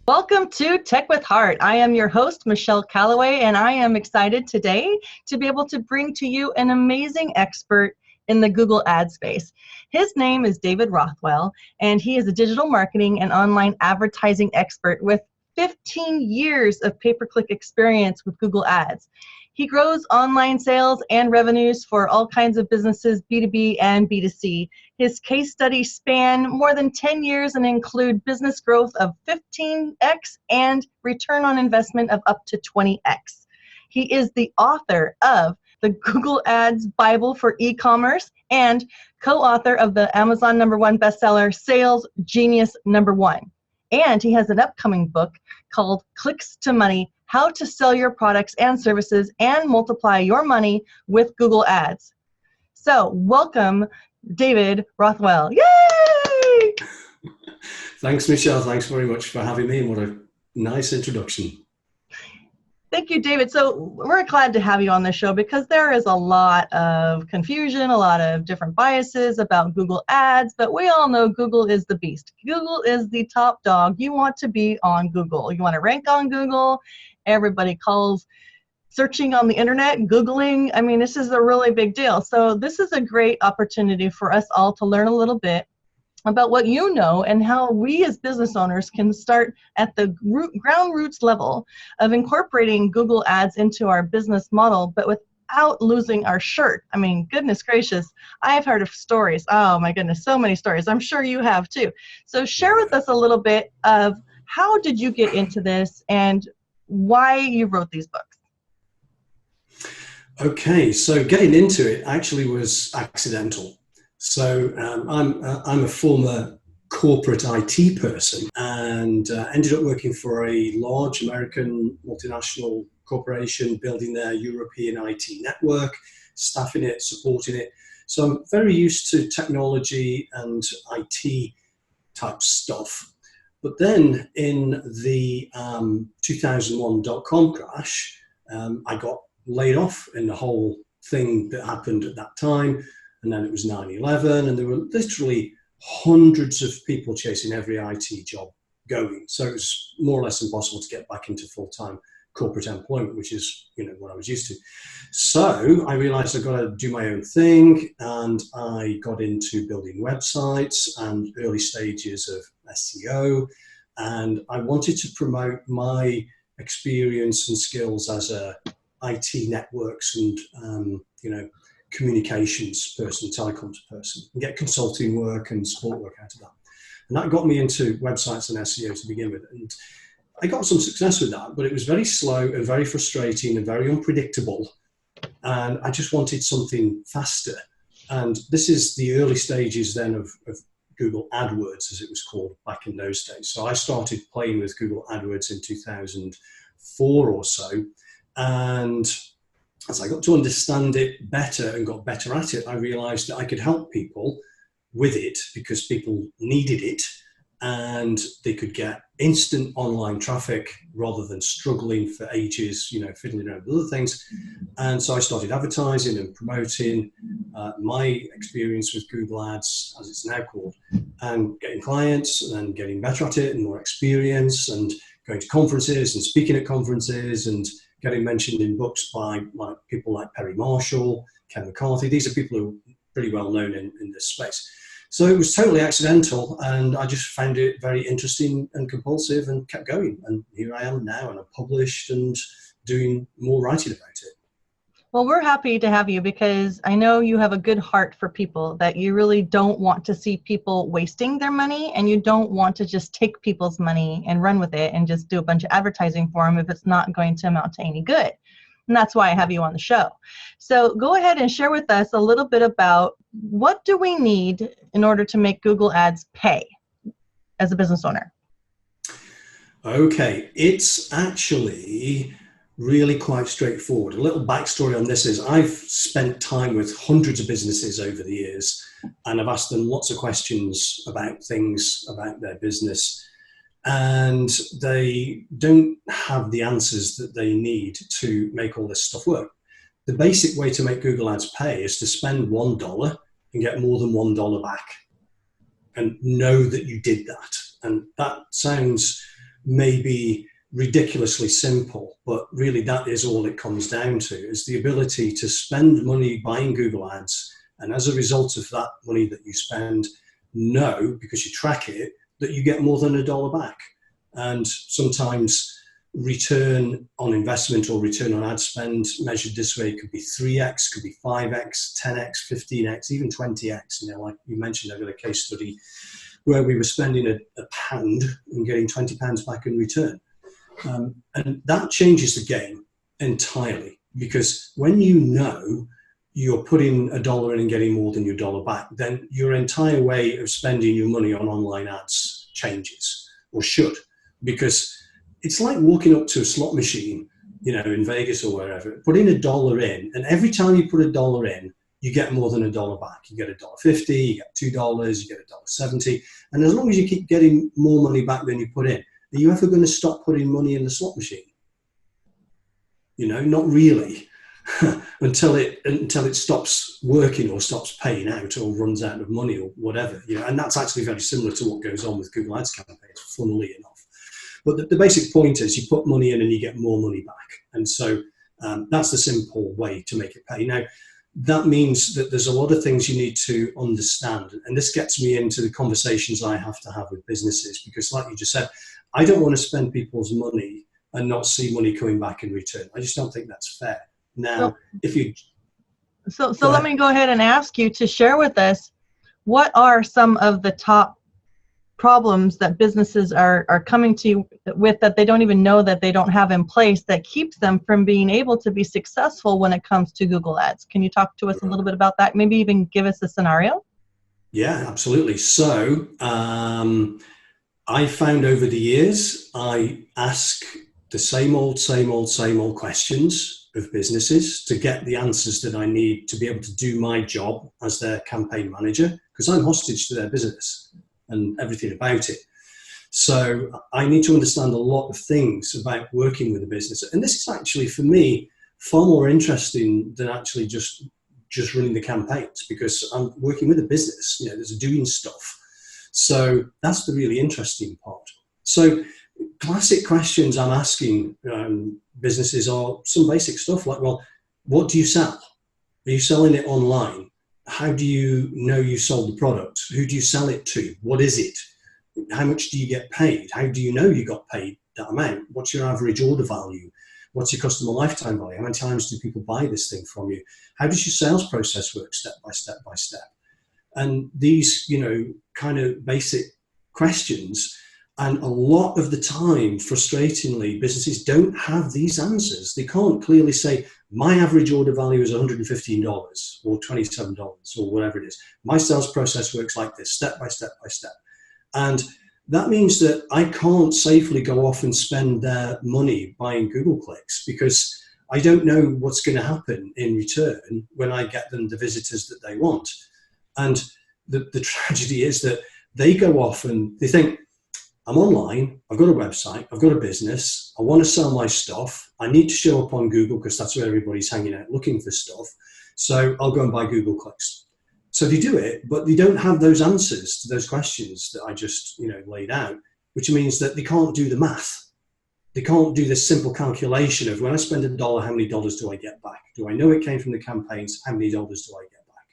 Welcome to Tech with Heart. I am your host, Michelle Calloway, and I am excited today to be able to bring to you an amazing expert in the Google ad space. His name is David Rothwell, and he is a digital marketing and online advertising expert with 15 years of pay-per-click experience with Google Ads. He grows online sales and revenues for all kinds of businesses, B2B and B2C. His case studies span more than 10 years and include business growth of 15x and return on investment of up to 20x. He is the author of the Google Ads Bible for e-commerce and co-author of the Amazon #1 bestseller, Sales Genius #1. And he has an upcoming book called Clicks to Money: How to Sell Your Products and Services and Multiply Your Money with Google Ads. So welcome, David Rothwell. Yay! Thanks, Michelle. Thanks very much for having me, and what a nice introduction. Thank you, David. So we're glad to have you on the show because there is a lot of confusion, a lot of different biases about Google Ads, but we all know Google is the beast. Google is the top dog. You want to be on Google. You want to rank on Google. Everybody calls searching on the internet, Googling. I mean, this is a really big deal. So this is a great opportunity for us all to learn a little bit about what you know and how we as business owners can start at the ground roots level of incorporating Google Ads into our business model, but without losing our shirt. I mean, goodness gracious, I've heard of stories. Oh my goodness, so many stories. I'm sure you have too. So share with us a little bit of how did you get into this and why you wrote these books. Okay, so getting into it actually was accidental. So I'm a former corporate IT person and ended up working for a large American multinational corporation, building their European IT network, staffing it, supporting it. So I'm very used to technology and IT type stuff. But then in the 2001 dot-com crash, I got laid off in the whole thing that happened at that time. And then it was 9/11, and there were literally hundreds of people chasing every IT job going. So it was more or less impossible to get back into full-time corporate employment, which is, what I was used to. So I realized I've got to do my own thing, and I got into building websites and early stages of SEO. And I wanted to promote my experience and skills as a IT networks and, communications person, telecoms person, and get consulting work and support work out of that. And that got me into websites and SEO to begin with. And I got some success with that, but it was very slow and very frustrating and very unpredictable. And I just wanted something faster. And this is the early stages then of Google Adwords, as it was called back in those days. So I started playing with Google Adwords in 2004 or so. And as I got to understand it better and got better at it, I realized that I could help people with it because people needed it and they could get instant online traffic rather than struggling for ages, fiddling around with other things. And so I started advertising and promoting my experience with Google Ads, as it's now called, and getting clients and getting better at it and more experience and going to conferences and speaking at conferences and getting mentioned in books by people like Perry Marshall, Ken McCarthy. These are people who are pretty well known in this space. So it was totally accidental, and I just found it very interesting and compulsive and kept going. And here I am now, and I'm published and doing more writing about it. Well, we're happy to have you because I know you have a good heart for people, that you really don't want to see people wasting their money, and you don't want to just take people's money and run with it and just do a bunch of advertising for them if it's not going to amount to any good. And that's why I have you on the show. So go ahead and share with us a little bit about what do we need in order to make Google Ads pay as a business owner? Okay, it's actually really quite straightforward. A little backstory on this is I've spent time with hundreds of businesses over the years, and I've asked them lots of questions about things about their business, and they don't have the answers that they need to make all this stuff work. The basic way to make Google Ads pay is to spend $1 and get more than $1 back, and know that you did that. And that sounds maybe ridiculously simple, but really that is all it comes down to, is the ability to spend money buying Google Ads, and as a result of that money that you spend, know, because you track it, that you get more than $1 back. And sometimes return on investment or return on ad spend measured this way could be 3x, could be 5x, 10x, 15x, even 20x. You know, like you mentioned, I've got a case study where we were spending a pound and getting £20 back in return. And that changes the game entirely, because when you know you're putting $1 in and getting more than your dollar back, then your entire way of spending your money on online ads changes, or should, because it's like walking up to a slot machine, you know, in Vegas or wherever, putting $1 in, and every time you put $1 in, you get more than $1 back. You get $1.50, you get $2, you get $1.70, and as long as you keep getting more money back than you put in, are you ever going to stop putting money in the slot machine? You know, not really, until it stops working or stops paying out or runs out of money or whatever. You know, and that's actually very similar to what goes on with Google Ads campaigns, funnily enough. But the basic point is you put money in and you get more money back, and so that's the simple way to make it pay. Now, that means that there's a lot of things you need to understand, and this gets me into the conversations I have to have with businesses, because like you just said, I don't want to spend people's money and not see money coming back in return. I just don't think that's fair. Now, so let me go ahead and ask you to share with us, what are some of the top problems that businesses are coming to you with that they don't even know that they don't have in place, that keeps them from being able to be successful when it comes to Google Ads? Can you talk to us a little bit about that? Maybe even give us a scenario? Yeah, absolutely. So I found over the years, I ask the same old questions of businesses to get the answers that I need to be able to do my job as their campaign manager, because I'm hostage to their business and everything about it. So I need to understand a lot of things about working with a business. And this is actually, for me, far more interesting than actually just running the campaigns, because I'm working with a business, you know, there's doing stuff. So that's the really interesting part. So classic questions I'm asking businesses are some basic stuff like, well, what do you sell? Are you selling it online? How do you know you sold the product? Who do you sell it to? What is it? How much do you get paid? How do you know you got paid that amount? What's your average order value? What's your customer lifetime value? How many times do people buy this thing from you? How does your sales process work step by step by step? And these, you know, kind of basic questions. And a lot of the time, frustratingly, businesses don't have these answers. They can't clearly say, my average order value is $115 or $27 or whatever it is. My sales process works like this, step by step by step. And that means that I can't safely go off and spend their money buying Google clicks, because I don't know what's going to happen in return when I get them the visitors that they want. And the tragedy is that they go off and they think, I'm online, I've got a website, I've got a business, I want to sell my stuff, I need to show up on Google because that's where everybody's hanging out looking for stuff, so I'll go and buy Google clicks. So they do it, but they don't have those answers to those questions that I just, you know, laid out, which means that they can't do the math. They can't do this simple calculation of, when I spend $1, how many dollars do I get back? Do I know it came from the campaigns? How many dollars do I get back?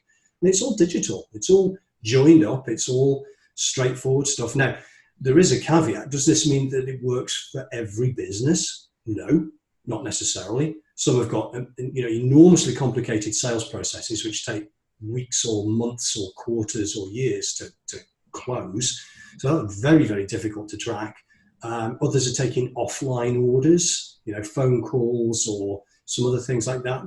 And it's all digital. It's all joined up. It's all straightforward stuff. Now, there is a caveat. Does this mean that it works for every business? No, not necessarily. Some have got, you know, enormously complicated sales processes which take weeks or months or quarters or years to close. So that's very, very difficult to track. Others are taking offline orders, you know, phone calls or some other things like that.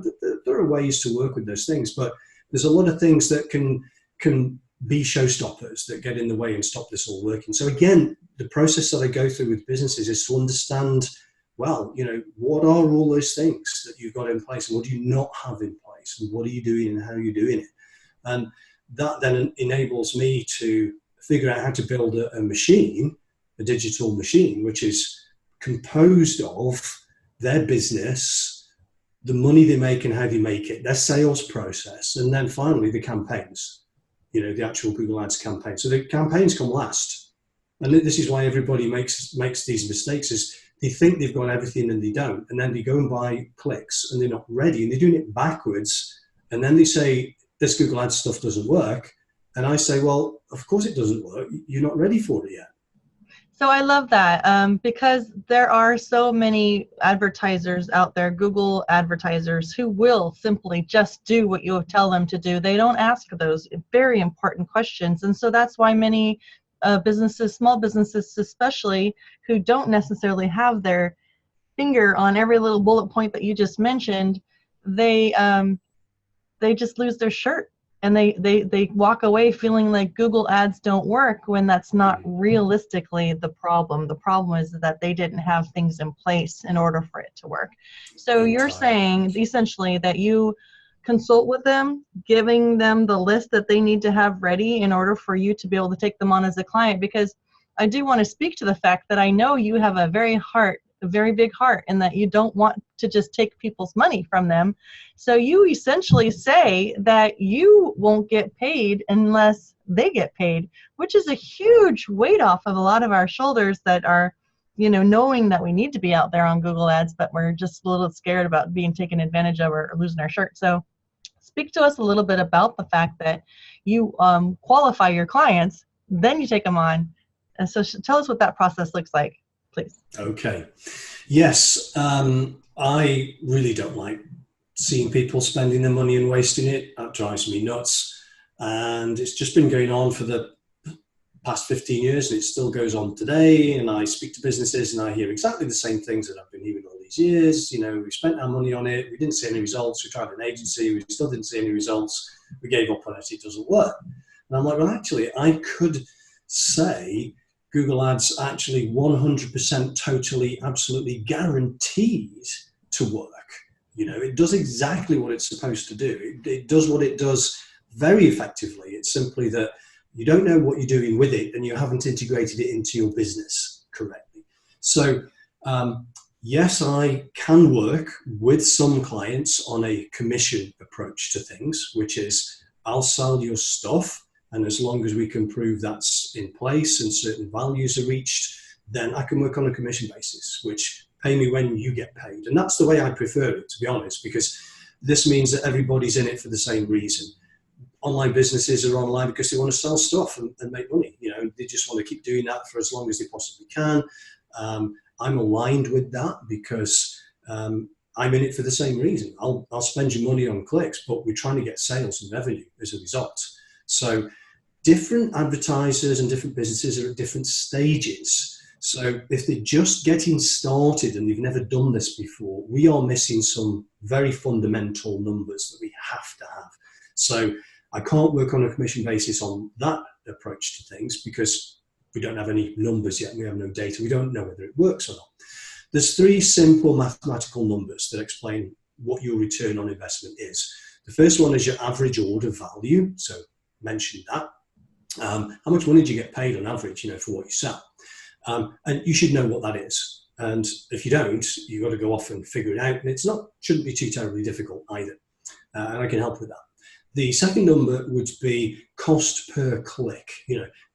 There are ways to work with those things, but there's a lot of things that can be showstoppers that get in the way and stop this all working. So again, the process that I go through with businesses is to understand well, what are all those things that you've got in place, and what do you not have in place, and what are you doing and how are you doing it? And that then enables me to figure out how to build a machine, a digital machine, which is composed of their business, the money they make and how they make it, their sales process, and then finally the campaigns, the actual Google Ads campaign. So the campaigns come last. And this is why everybody makes these mistakes, is they think they've got everything and they don't. And then they go and buy clicks and they're not ready, and they're doing it backwards. And then they say, this Google Ads stuff doesn't work. And I say, well, of course it doesn't work. You're not ready for it yet. So I love that because there are so many advertisers out there, Google advertisers, who will simply just do what you tell them to do. They don't ask those very important questions. And so that's why many businesses, small businesses especially, who don't necessarily have their finger on every little bullet point that you just mentioned, they just lose their shirt. And they walk away feeling like Google Ads don't work, when that's not realistically the problem. The problem is that they didn't have things in place in order for it to work. So you're saying essentially that you consult with them, giving them the list that they need to have ready in order for you to be able to take them on as a client. Because I do want to speak to the fact that I know you have a very big heart, and that you don't want to just take people's money from them. So you essentially say that you won't get paid unless they get paid, which is a huge weight off of a lot of our shoulders that are, knowing that we need to be out there on Google Ads, but we're just a little scared about being taken advantage of or losing our shirt. So speak to us a little bit about the fact that you qualify your clients, then you take them on. And so tell us what that process looks like, please. Okay. Yes, I really don't like seeing people spending their money and wasting it. That drives me nuts. And it's just been going on for the past 15 years, and it still goes on today. And I speak to businesses and I hear exactly the same things that I've been hearing all these years. We spent our money on it. We didn't see any results. We tried an agency. We still didn't see any results. We gave up on it. It doesn't work. And I'm like, well, actually, I could say Google Ads actually 100% totally, absolutely guaranteed to work. It does exactly what it's supposed to do. It does what it does very effectively. It's simply that you don't know what you're doing with it, and you haven't integrated it into your business correctly. So yes, I can work with some clients on a commission approach to things, which is I'll sell your stuff, and as long as we can prove that's in place and certain values are reached, then I can work on a commission basis, which pay me when you get paid. And that's the way I prefer it, to be honest, because this means that everybody's in it for the same reason. Online businesses are online because they want to sell stuff and make money. They just want to keep doing that for as long as they possibly can. I'm aligned with that because I'm in it for the same reason. I'll spend your money on clicks, but we're trying to get sales and revenue as a result. So different advertisers and different businesses are at different stages. So if they're just getting started and they've never done this before, we are missing some very fundamental numbers that we have to have. So I can't work on a commission basis on that approach to things because we don't have any numbers yet. We have no data. We don't know whether it works or not. There's three simple mathematical numbers that explain what your return on investment is. The first one is your average order value. So mentioned that. How much money do you get paid on average, for what you sell? And you should know what that is. And if you don't, you've got to go off and figure it out. And shouldn't be too terribly difficult either. And I can help with that. The second number would be cost per click.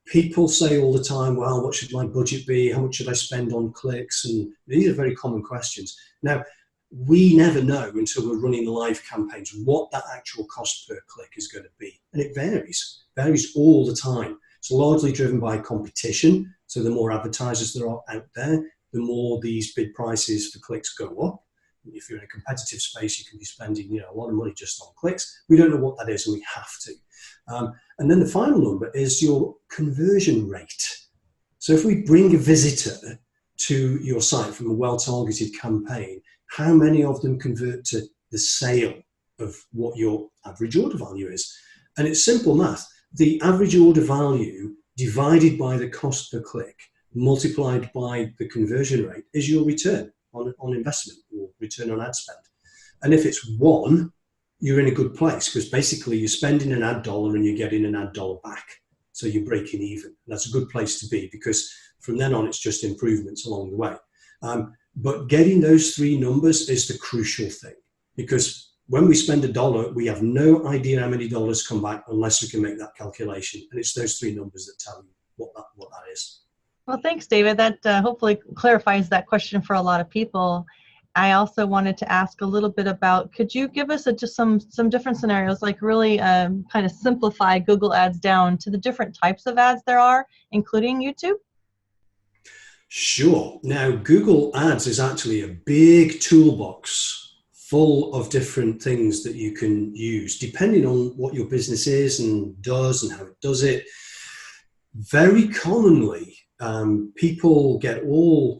People say all the time, well, what should my budget be? How much should I spend on clicks? And these are very common questions. Now, we never know until we're running live campaigns what that actual cost per click is going to be. And it varies all the time. It's largely driven by competition. So the more advertisers there are out there, the more these bid prices for clicks go up. If you're in a competitive space, you can be spending a lot of money just on clicks. We don't know what that is, and we have to. And then the final number is your conversion rate. So if we bring a visitor to your site from a well-targeted campaign, how many of them convert to the sale of what your average order value is? And it's simple math. The average order value divided by the cost per click multiplied by the conversion rate is your return. on investment or return on ad spend. And if it's 1, you're in a good place, because basically you're spending an ad dollar and you're getting an ad dollar back. So you're breaking even. That's a good place to be, because from then on, it's just improvements along the way. But getting those 3 numbers is the crucial thing, because when we spend $1, we have no idea how many dollars come back unless we can make that calculation. And it's those 3 numbers that tell you what that is. Well, thanks, David. That hopefully clarifies that question for a lot of people. I also wanted to ask a little bit about, could you give us just some different scenarios, like really kind of simplify Google Ads down to the different types of ads there are, including YouTube? Sure. Now, Google Ads is actually a big toolbox full of different things that you can use, depending on what your business is and does and how it does it. Very commonly, people get all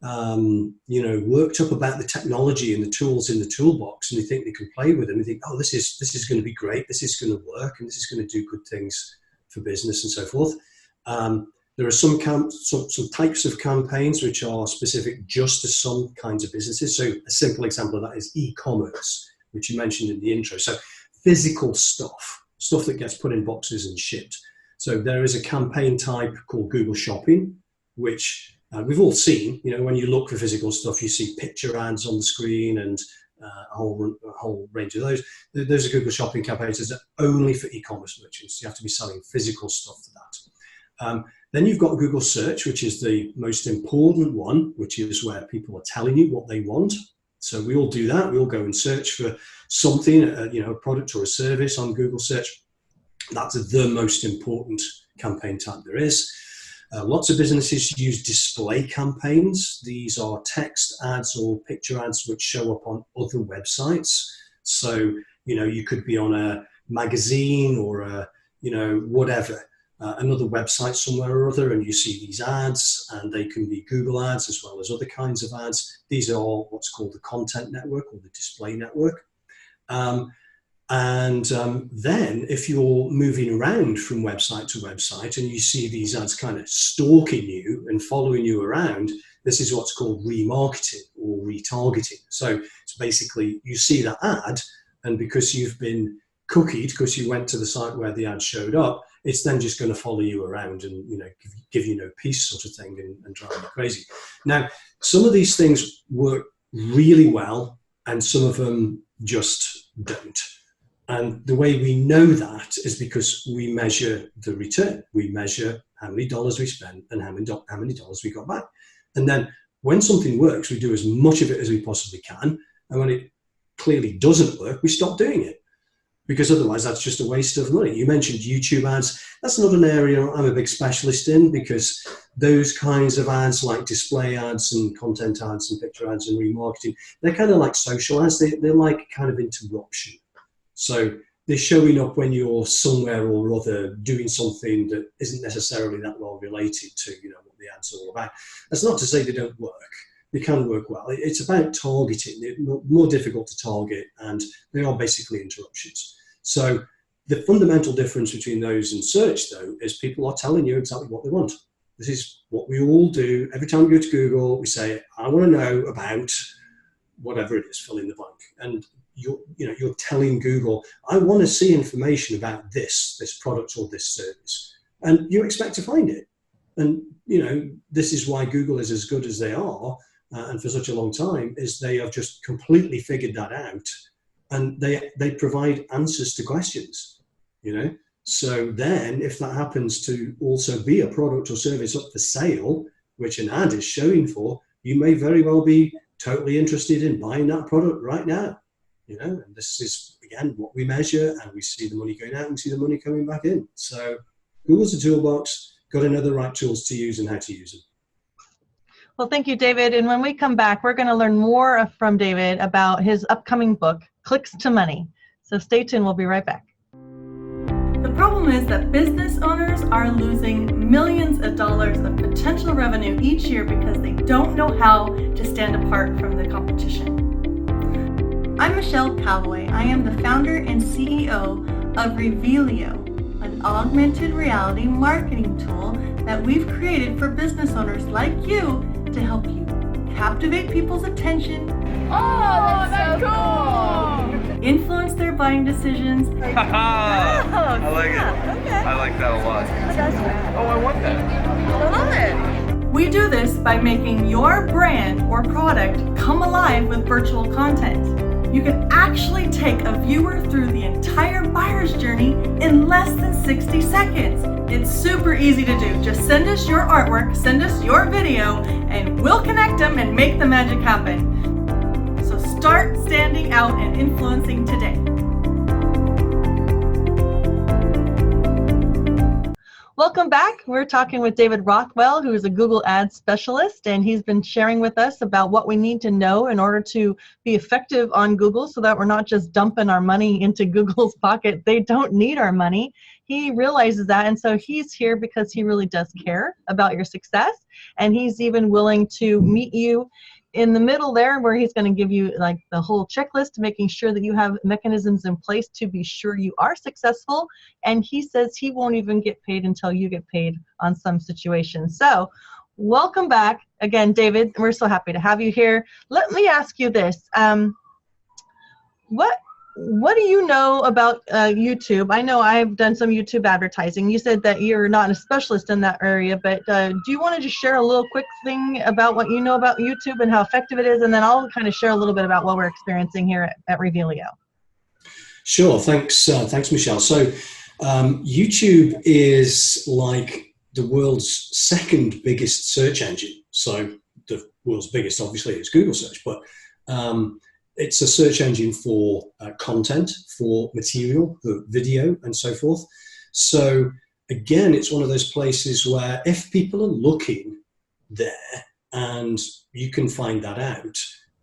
worked up about the technology and the tools in the toolbox, and they think they can play with them. They think, oh, this is going to be great. This is going to work, and this is going to do good things for business and so forth. There are some types of campaigns which are specific just to some kinds of businesses. So a simple example of that is e-commerce, which you mentioned in the intro. So physical stuff that gets put in boxes and shipped. So there is a campaign type called Google Shopping, which we've all seen. When you look for physical stuff, you see picture ads on the screen and a whole range of those. Those are Google Shopping campaigns that are only for e-commerce merchants. You have to be selling physical stuff for that. Then you've got Google Search, which is the most important one, which is where people are telling you what they want. So we all do that. We all go and search for something, a product or a service on Google Search. That's the most important campaign type there is. Lots of businesses use display campaigns. These are text ads or picture ads which show up on other websites. So, you could be on a magazine or whatever, another website somewhere or other, and you see these ads, and they can be Google ads as well as other kinds of ads. These are all what's called the content network or the display network. Then if you're moving around from website to website and you see these ads kind of stalking you and following you around, this is what's called remarketing or retargeting. So it's basically you see that ad, and because you've been cookied, because you went to the site where the ad showed up, it's then just going to follow you around and give you no peace sort of thing and drive you crazy. Now, some of these things work really well and some of them just don't. And the way we know that is because we measure the return. We measure how many dollars we spend and how many dollars we got back. And then when something works, we do as much of it as we possibly can. And when it clearly doesn't work, we stop doing it, because otherwise that's just a waste of money. You mentioned YouTube ads. That's not an area I'm a big specialist in, because those kinds of ads like display ads and content ads and picture ads and remarketing, they're kind of like social ads. They're like kind of interruption. So they're showing up when you're somewhere or other doing something that isn't necessarily that well related to what the ad's all about. That's not to say they don't work. They can work well. It's about targeting. They're more difficult to target, and they are basically interruptions. So the fundamental difference between those and search, though, is people are telling you exactly what they want. This is what we all do. Every time we go to Google, we say, I want to know about whatever it is, fill in the blank. And you're telling Google, I want to see information about this product or this service. And you expect to find it. And, this is why Google is as good as they are, and for such a long time, is they have just completely figured that out. And they provide answers to questions, So then if that happens to also be a product or service up for sale, which an ad is showing for, you may very well be totally interested in buying that product right now. And this is, again, what we measure, and we see the money going out and see the money coming back in. So Google's a toolbox, got to know the right tools to use and how to use them. Well, thank you, David. And when we come back, we're going to learn more from David about his upcoming book, Clicks to Money. So stay tuned. We'll be right back. The problem is that business owners are losing millions of dollars of potential revenue each year because they don't know how to stand apart from the competition. I'm Michelle Calloway. I am the founder and CEO of Revelio, an augmented reality marketing tool that we've created for business owners like you to help you captivate people's attention. Oh, that's so cool! Influence their buying decisions. I like it. Okay. I like that a lot. Oh, I want that. I love it. We do this by making your brand or product come alive with virtual content. You can actually take a viewer through the entire buyer's journey in less than 60 seconds. It's super easy to do. Just send us your artwork, send us your video, and we'll connect them and make the magic happen. So start standing out and influencing today. Welcome back. We're talking with David Rothwell, who is a Google Ads specialist, and he's been sharing with us about what we need to know in order to be effective on Google so that we're not just dumping our money into Google's pocket. They don't need our money. He realizes that, and so he's here because he really does care about your success, and he's even willing to meet you in the middle there, where he's going to give you like the whole checklist, making sure that you have mechanisms in place to be sure you are successful. And he says he won't even get paid until you get paid on some situations. So welcome back again, David. We're so happy to have you here. Let me ask you this. What do you know about YouTube? I know I've done some YouTube advertising. You said that you're not a specialist in that area, but do you want to just share a little quick thing about what you know about YouTube and how effective it is? And then I'll kind of share a little bit about what we're experiencing here at Revelio. Sure, thanks Michelle. So YouTube is like the world's second biggest search engine. So the world's biggest obviously is Google search, but it's a search engine for content, for material, for video, and so forth. So again, it's one of those places where if people are looking there and you can find that out,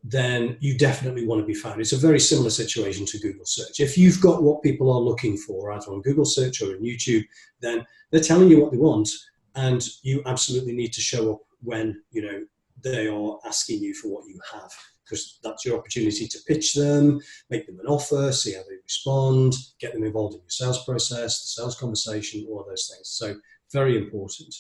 then you definitely want to be found. It's a very similar situation to Google search. If you've got what people are looking for either on Google search or in YouTube, then they're telling you what they want, and you absolutely need to show up when they are asking you for what you have, because that's your opportunity to pitch them, make them an offer, see how they respond, get them involved in your sales process, the sales conversation, all of those things. So very important.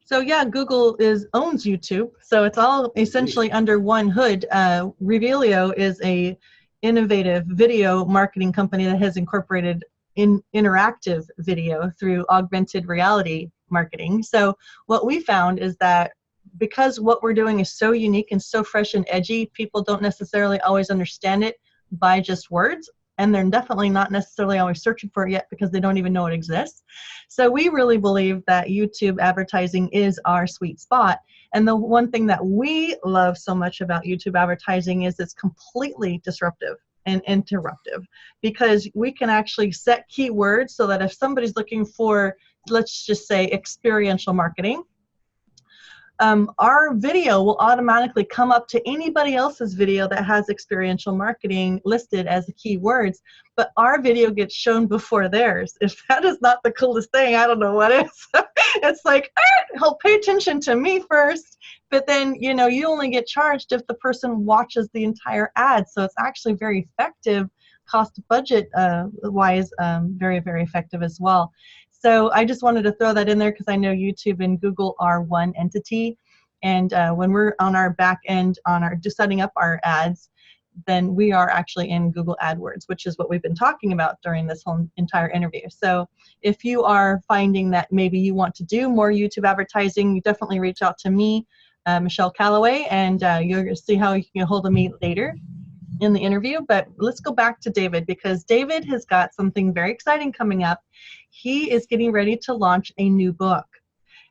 So yeah, Google owns YouTube, so it's all essentially under one hood. Revelio is a innovative video marketing company that has incorporated interactive video through augmented reality marketing. So what we found is that because what we're doing is so unique and so fresh and edgy, people don't necessarily always understand it by just words, and they're definitely not necessarily always searching for it yet because they don't even know it exists. So we really believe that YouTube advertising is our sweet spot. And the one thing that we love so much about YouTube advertising is it's completely disruptive and interruptive, because we can actually set keywords so that if somebody's looking for, let's just say, experiential marketing, our video will automatically come up to anybody else's video that has experiential marketing listed as the keywords, but our video gets shown before theirs. If that is not the coolest thing, I don't know what is. It's like, help pay attention to me first, but then, you only get charged if the person watches the entire ad. So it's actually very effective, cost budget wise, very, very effective as well. So I just wanted to throw that in there because I know YouTube and Google are one entity. And when we're on our back end just setting up our ads, then we are actually in Google Adwords, which is what we've been talking about during this whole entire interview. So if you are finding that maybe you want to do more YouTube advertising, you definitely reach out to me, Michelle Callaway, and you'll see how you can get hold of me later in the interview. But let's go back to David, because David has got something very exciting coming up. He is getting ready to launch a new book.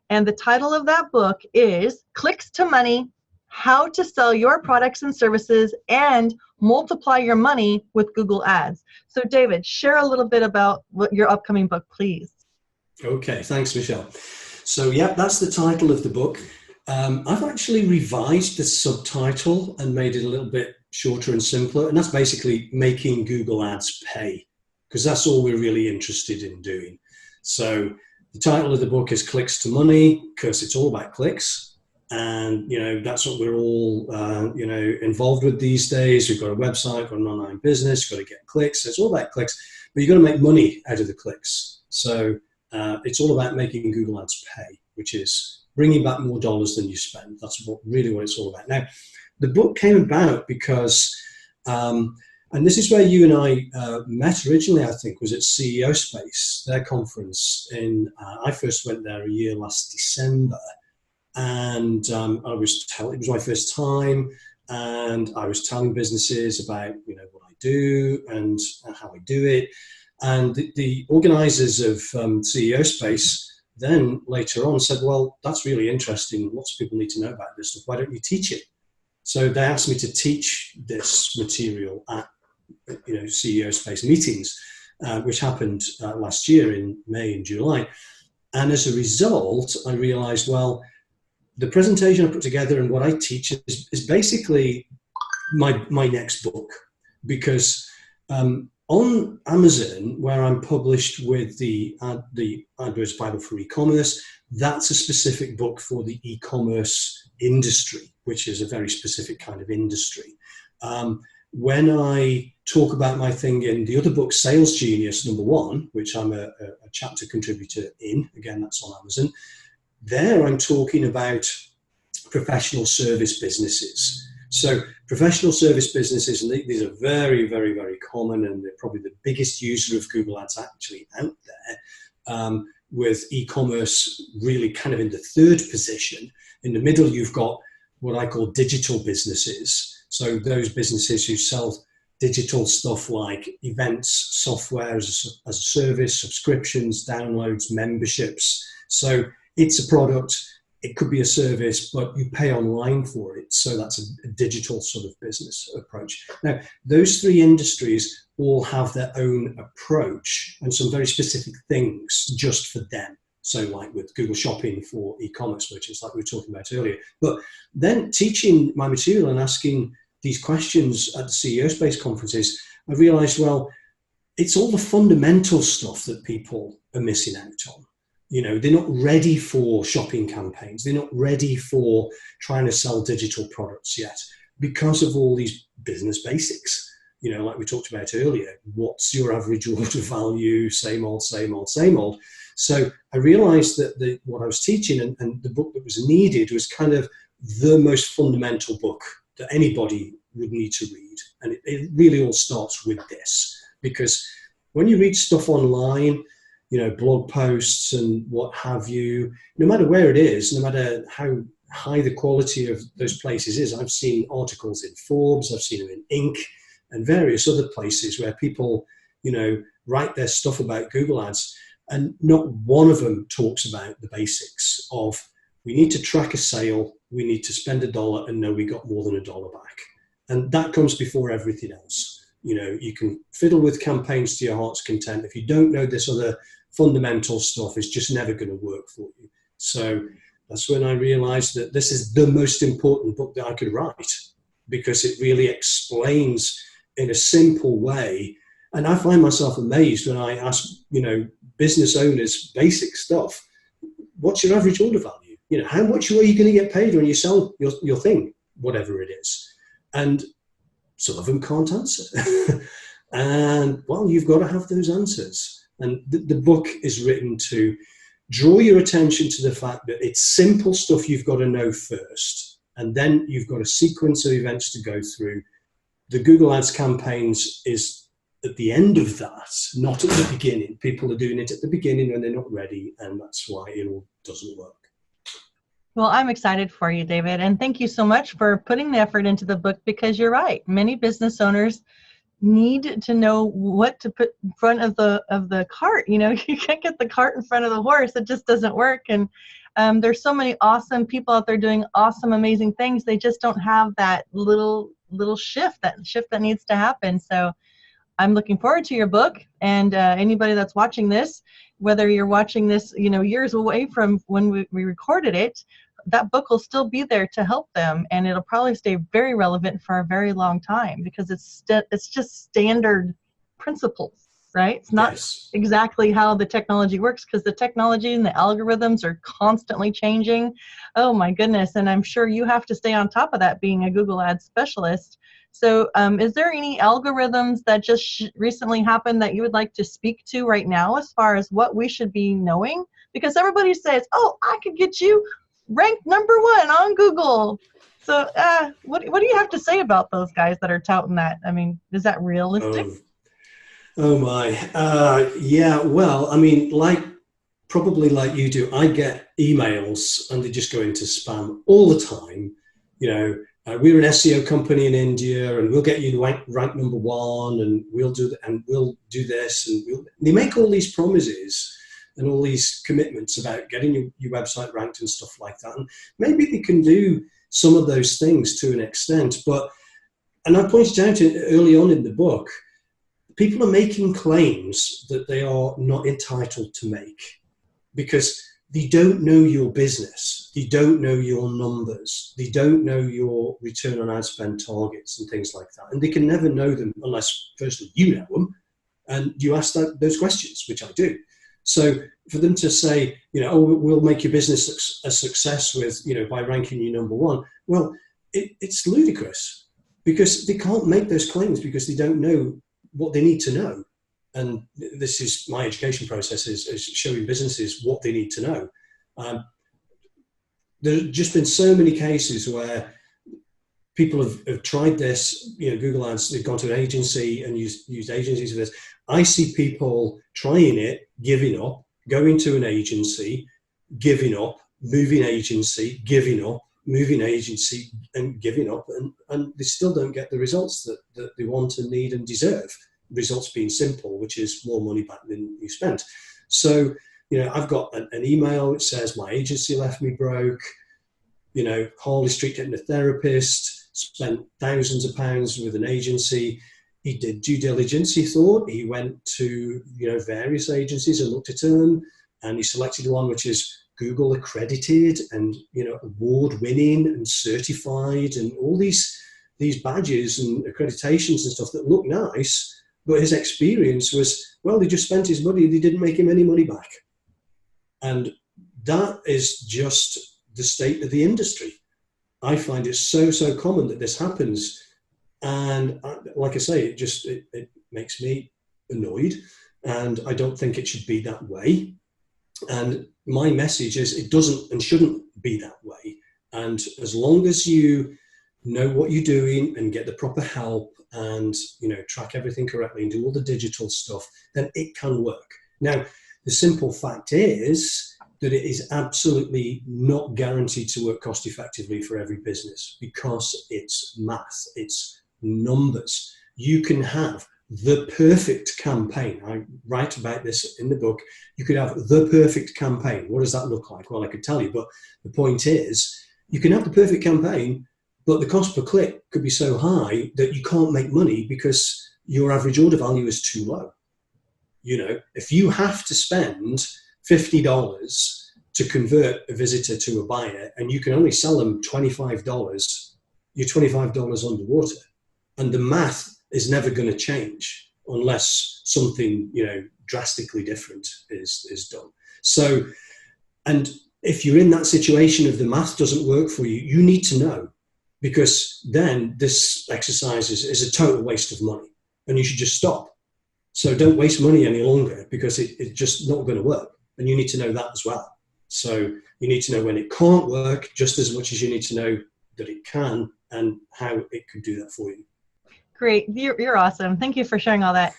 And the title of that book is Clicks to Money: How to Sell Your Products and Services and Multiply Your Money with Google Ads. So David, share a little bit about your upcoming book, please. Okay, thanks, Michelle. So yeah, that's the title of the book. I've actually revised the subtitle and made it a little bit shorter and simpler. And that's basically making Google Ads pay, because that's all we're really interested in doing. So the title of the book is Clicks to Money, because it's all about clicks. And, that's what we're all, involved with these days. We've got a website, got an online business, got to get clicks. So it's all about clicks, but you've got to make money out of the clicks. So it's all about making Google Ads pay, which is bringing back more dollars than you spend. That's really what it's all about. Now, the book came about because, and this is where you and I met originally, I think, was at CEO Space, their conference. I first went there a year last December, and it was my first time, and I was telling businesses about what I do and how I do it. And the organizers of CEO Space then later on said, well, that's really interesting. Lots of people need to know about this stuff. Why don't you teach it? So they asked me to teach this material at CEO Space meetings, which happened last year in May and July. And as a result, I realized, well, the presentation I put together and what I teach is basically my next book, because on Amazon, where I'm published with the Adwords Bible for e-commerce, that's a specific book for the e-commerce industry, which is a very specific kind of industry. When I talk about my thing in the other book, Sales Genius #1, which I'm a chapter contributor in, again, that's on Amazon, there I'm talking about professional service businesses. So professional service businesses, and these are very, very, very common, and they're probably the biggest user of Google Ads actually out there, with e-commerce really kind of in the third position. In the middle, you've got what I call digital businesses. So those businesses who sell digital stuff like events, software as a service, subscriptions, downloads, memberships. So it's a product, it could be a service, but you pay online for it. So that's a digital sort of business approach. Now, those three industries all have their own approach and some very specific things just for them. So like with Google Shopping for e-commerce merchants, like we were talking about earlier. But then teaching my material and asking these questions at the CEO Space conferences, I realized, well, it's all the fundamental stuff that people are missing out on. They're not ready for shopping campaigns. They're not ready for trying to sell digital products yet because of all these business basics. Like we talked about earlier, what's your average order value? Same old, same old, same old. So I realized that what I was teaching and the book that was needed was kind of the most fundamental book that anybody would need to read. And it really all starts with this, because when you read stuff online, blog posts and what have you, no matter where it is, no matter how high the quality of those places is, I've seen articles in Forbes, I've seen them in Inc. and various other places where people, write their stuff about Google Ads, and not one of them talks about the basics of, we need to track a sale, we need to spend $1 and know we got more than $1 back. And that comes before everything else. You can fiddle with campaigns to your heart's content. If you don't know this other fundamental stuff, it's just never going to work for you. So that's when I realized that this is the most important book that I could write, because it really explains in a simple way. And I find myself amazed when I ask, business owners basic stuff. What's your average order value? How much are you going to get paid when you sell your thing, whatever it is? And some of them can't answer. And, well, you've got to have those answers. And the book is written to draw your attention to the fact that it's simple stuff you've got to know first. And then you've got a sequence of events to go through. The Google Ads campaigns is at the end of that, not at the beginning. People are doing it at the beginning when they're not ready, and that's why it all doesn't work. Well, I'm excited for you, David, and thank you so much for putting the effort into the book, because you're right. Many business owners need to know what to put in front of the cart. You can't get the cart in front of the horse. It just doesn't work. And there's so many awesome people out there doing awesome, amazing things. They just don't have that little shift that needs to happen. So I'm looking forward to your book, and anybody that's watching this, whether you're watching this, years away from when we recorded it, that book will still be there to help them, and it'll probably stay very relevant for a very long time, because it's just standard principles, right? It's not exactly how the technology works, because the technology and the algorithms are constantly changing. Oh my goodness. And I'm sure you have to stay on top of that being a Google Ads specialist. So is there any algorithms that just recently happened that you would like to speak to right now as far as what we should be knowing? Because everybody says, oh, I could get you ranked #1 on Google. So what do you have to say about those guys that are touting that? I mean, is that realistic? Oh my. Yeah, well, I mean, probably like you do, I get emails and they just go into spam all the time. We're an SEO company in India and we'll get you ranked #1 and we'll do this. And they make all these promises and all these commitments about getting your website ranked and stuff like that. And maybe they can do some of those things to an extent, and I pointed out early on in the book, people are making claims that they are not entitled to make because they don't know your business, they don't know your numbers, they don't know your return on ad spend targets and things like that. And they can never know them unless, firstly, you know them and you ask those questions, which I do. So for them to say, we'll make your business a success by ranking you #1, well, it's ludicrous because they can't make those claims because they don't know what they need to know. And this is my education process is showing businesses what they need to know. There's just been so many cases where people have tried this, Google Ads, they've gone to an agency and used agencies for this. I see people trying it, giving up, going to an agency, giving up, moving agency, giving up, moving agency and giving up, and they still don't get the results that they want and need and deserve. Results being simple, which is more money back than you spent. So, I've got an email that says my agency left me broke, Harley Street hypnotherapist, spent thousands of pounds with an agency. He did due diligence, he thought. He went to, various agencies and looked at them, and he selected one which is Google accredited and, award-winning and certified and all these badges and accreditations and stuff that look nice. But his experience was, well, he just spent his money and they didn't make him any money back. And that is just the state of the industry. I find it so common that this happens. And like I say, it makes me annoyed. And I don't think it should be that way. And my message is it doesn't and shouldn't be that way. And as long as you know what you're doing and get the proper help and track everything correctly and do all the digital stuff, then it can work. Now, the simple fact is that it is absolutely not guaranteed to work cost effectively for every business because it's math, it's numbers. You can have the perfect campaign. I write about this in the book. You could have the perfect campaign. What does that look like? Well, I could tell you, but the point is you can have the perfect campaign, but the cost per click could be so high that you can't make money because your average order value is too low. If you have to spend $50 to convert a visitor to a buyer and you can only sell them $25, you're $25 underwater. And the math is never going to change unless something, drastically different is done. So, and if you're in that situation of the math doesn't work for you, you need to know. Because then this exercise is a total waste of money and you should just stop. So don't waste money any longer because it's just not going to work. And you need to know that as well. So you need to know when it can't work just as much as you need to know that it can and how it could do that for you. Great. You're awesome. Thank you for sharing all that.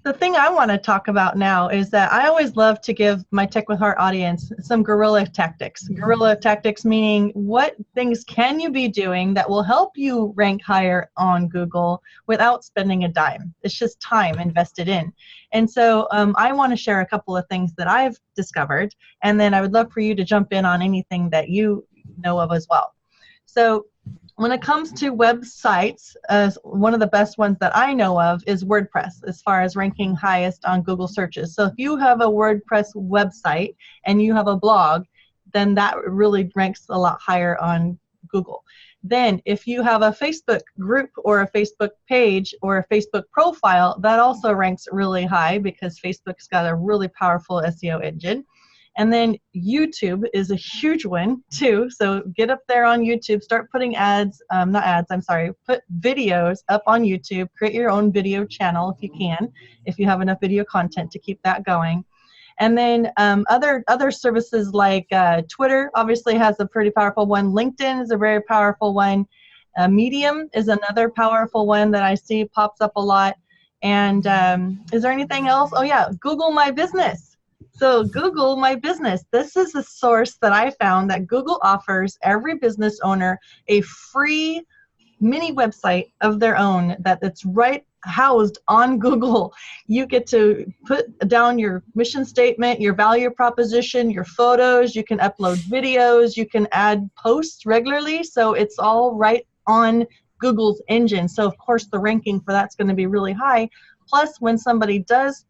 The thing I want to talk about now is that I always love to give my Tech with Heart audience some guerrilla tactics. Guerrilla tactics meaning what things can you be doing that will help you rank higher on Google without spending a dime. It's just time invested in. And so I want to share a couple of things that I've discovered, and then I would love for you to jump in on anything that you know of as well. So when it comes to websites, one of the best ones that I know of is WordPress as far as ranking highest on Google searches. So if you have a WordPress website and you have a blog, then that really ranks a lot higher on Google. Then if you have a Facebook group or a Facebook page or a Facebook profile, that also ranks really high because Facebook's got a really powerful SEO engine. And then YouTube is a huge one too. So get up there on YouTube, start putting put videos up on YouTube, create your own video channel if you can, if you have enough video content to keep that going. And then other services like Twitter obviously has a pretty powerful one. LinkedIn is a very powerful one. Medium is another powerful one that I see pops up a lot. And is there anything else? Oh yeah, Google My Business. So Google My Business. This is a source that I found that Google offers every business owner a free mini website of their own that's right housed on Google. You get to put down your mission statement, your value proposition, your photos. You can upload videos. You can add posts regularly. So it's all right on Google's engine. So of course the ranking for that's going to be really high. Plus, when somebody does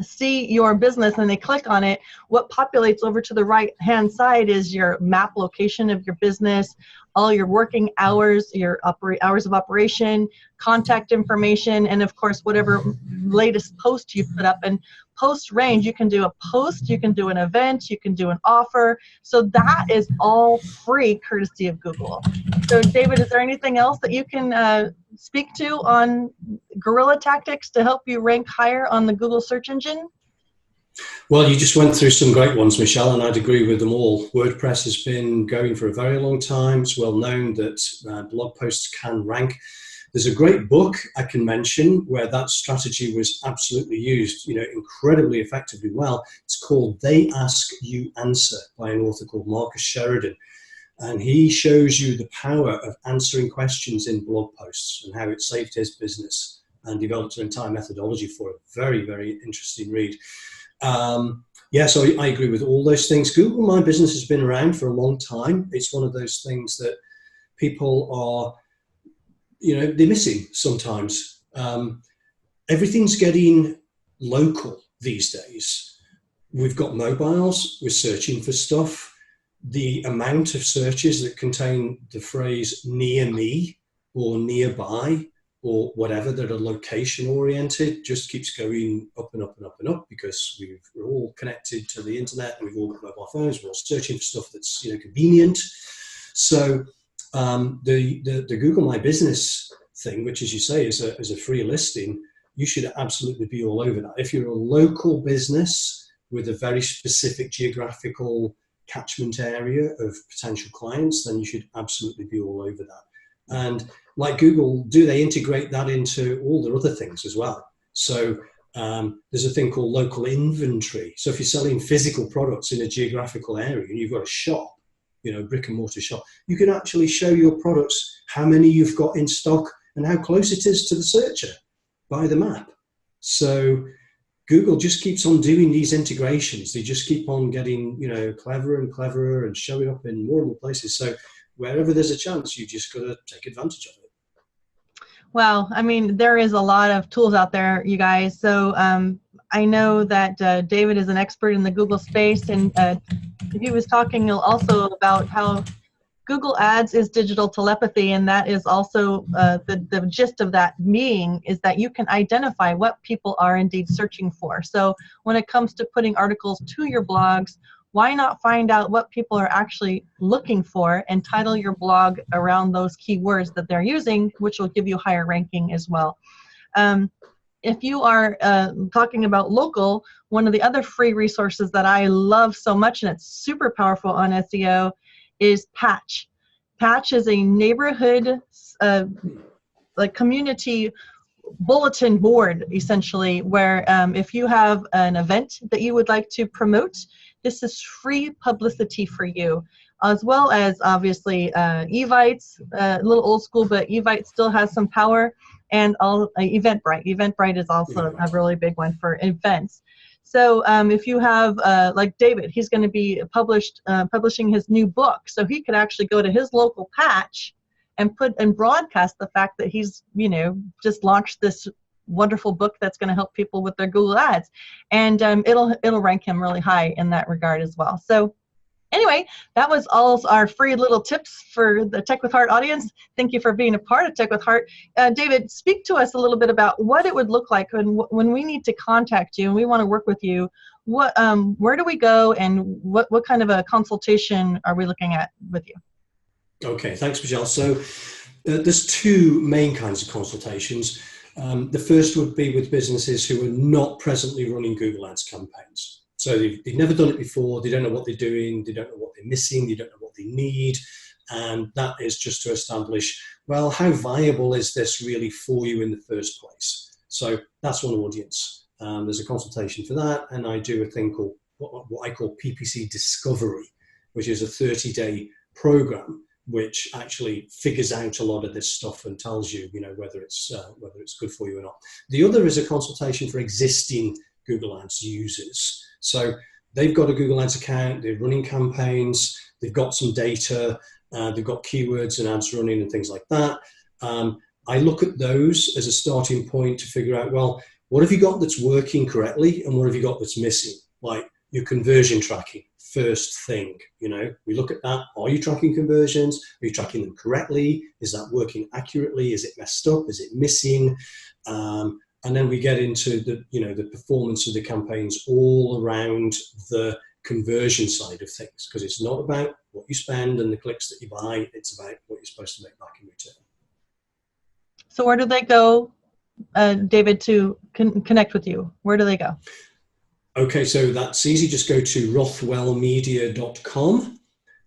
see your business and they click on it, what populates over to the right hand side is your map location of your business, all your working hours, your hours of operation, contact information, and of course whatever latest post you put up. And post range, you can do a post, you can do an event, you can do an offer. So that is all free courtesy of Google. So David, is there anything else that you can speak to on guerrilla tactics to help you rank higher on the Google search engine? Well, you just went through some great ones, Michelle, and I'd agree with them all. WordPress has been going for a very long time. It's well known that blog posts can rank. There's a great book I can mention where that strategy was absolutely used, incredibly effectively well. It's called They Ask, You Answer by an author called Marcus Sheridan. And he shows you the power of answering questions in blog posts and how it saved his business, and developed an entire methodology for it. Very, very interesting read. So I agree with all those things. Google My Business has been around for a long time. It's one of those things that people are, they're missing sometimes. Everything's getting local these days. We've got mobiles, we're searching for stuff. The amount of searches that contain the phrase near me or nearby or whatever that are location oriented just keeps going up and up and up and up, because we're all connected to the internet and we've all got mobile phones. We're all searching for stuff that's convenient. So the Google My Business thing, which, as you say, is a free listing, you should absolutely be all over that. If you're a local business with a very specific geographical catchment area of potential clients, then you should absolutely be all over that. And like Google, do they integrate that into all their other things as well? So there's a thing called local inventory. So if you're selling physical products in a geographical area and you've got a shop, brick and mortar shop, you can actually show your products, how many you've got in stock and how close it is to the searcher by the map. So Google just keeps on doing these integrations. They just keep on getting, cleverer and cleverer and showing up in more and more places. So wherever there's a chance, you just got to take advantage of it. Well, I mean, there is a lot of tools out there, you guys. So I know that David is an expert in the Google space, and he was talking also about how Google Ads is digital telepathy, and that is also the gist of that meaning is that you can identify what people are indeed searching for. So when it comes to putting articles to your blogs, why not find out what people are actually looking for and title your blog around those keywords that they're using, which will give you higher ranking as well. If you are talking about local, one of the other free resources that I love so much, and it's super powerful on SEO, is Patch. Patch is a neighborhood community bulletin board, essentially, where if you have an event that you would like to promote, this is free publicity for you, as well as obviously Evites, a little old school, but Evite still has some power, and Eventbrite. Eventbrite is also a really big one for events. So if you have, like David, he's going to be publishing his new book, so he could actually go to his local Patch and broadcast the fact that he's, just launched this wonderful book that's going to help people with their Google Ads, and it'll rank him really high in that regard as well. So anyway, that was all our free little tips for the Tech with Heart audience. Thank you for being a part of Tech with Heart. David, speak to us a little bit about what it would look like when we need to contact you and we want to work with you. Where do we go, and what kind of a consultation are we looking at with you? Okay, thanks, Michelle. So there's two main kinds of consultations. The first would be with businesses who are not presently running Google Ads campaigns. So they've never done it before. They don't know what they're doing. They don't know what they're missing. They don't know what they need. And that is just to establish, well, how viable is this really for you in the first place? So that's one audience. There's a consultation for that. And I do a thing called what I call PPC Discovery, which is a 30-day program which actually figures out a lot of this stuff and tells you, whether it's good for you or not. The other is a consultation for existing Google Ads users. So they've got a Google Ads account, they're running campaigns, they've got some data, they've got keywords and ads running and things like that. I look at those as a starting point to figure out, well, what have you got that's working correctly and what have you got that's missing? Like your conversion tracking, first thing, we look at that. Are you tracking conversions? Are you tracking them correctly? Is that working accurately? Is it messed up? Is it missing? And then we get into the performance of the campaigns all around the conversion side of things, because it's not about what you spend and the clicks that you buy. It's about what you're supposed to make back in return. So where do they go, David, to connect with you? Where do they go? Okay, so that's easy. Just go to rothwellmedia.com.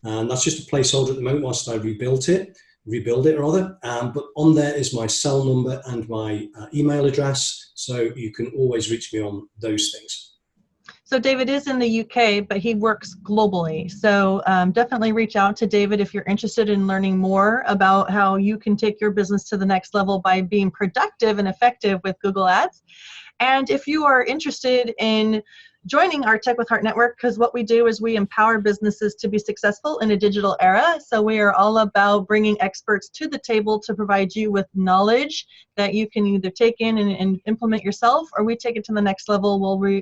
And that's just a placeholder at the moment whilst I rebuild it. But on there is my cell number and my email address. So you can always reach me on those things. So David is in the UK, but he works globally. So definitely reach out to David if you're interested in learning more about how you can take your business to the next level by being productive and effective with Google Ads. And if you are interested in joining our Tech with Heart network, because what we do is we empower businesses to be successful in a digital era. So we are all about bringing experts to the table to provide you with knowledge that you can either take in and implement yourself, or we take it to the next level.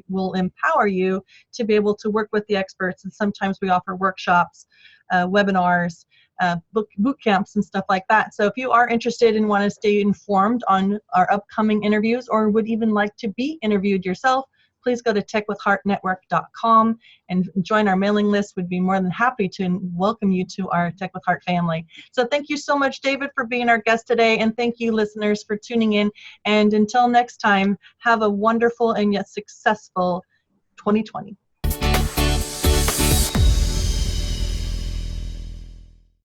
We'll empower you to be able to work with the experts. And sometimes we offer workshops, webinars, boot camps and stuff like that. So if you are interested and want to stay informed on our upcoming interviews, or would even like to be interviewed yourself, please go to techwithheartnetwork.com and join our mailing list. We'd be more than happy to welcome you to our Tech with Heart family. So thank you so much, David, for being our guest today. And thank you, listeners, for tuning in. And until next time, have a wonderful and yet successful 2020.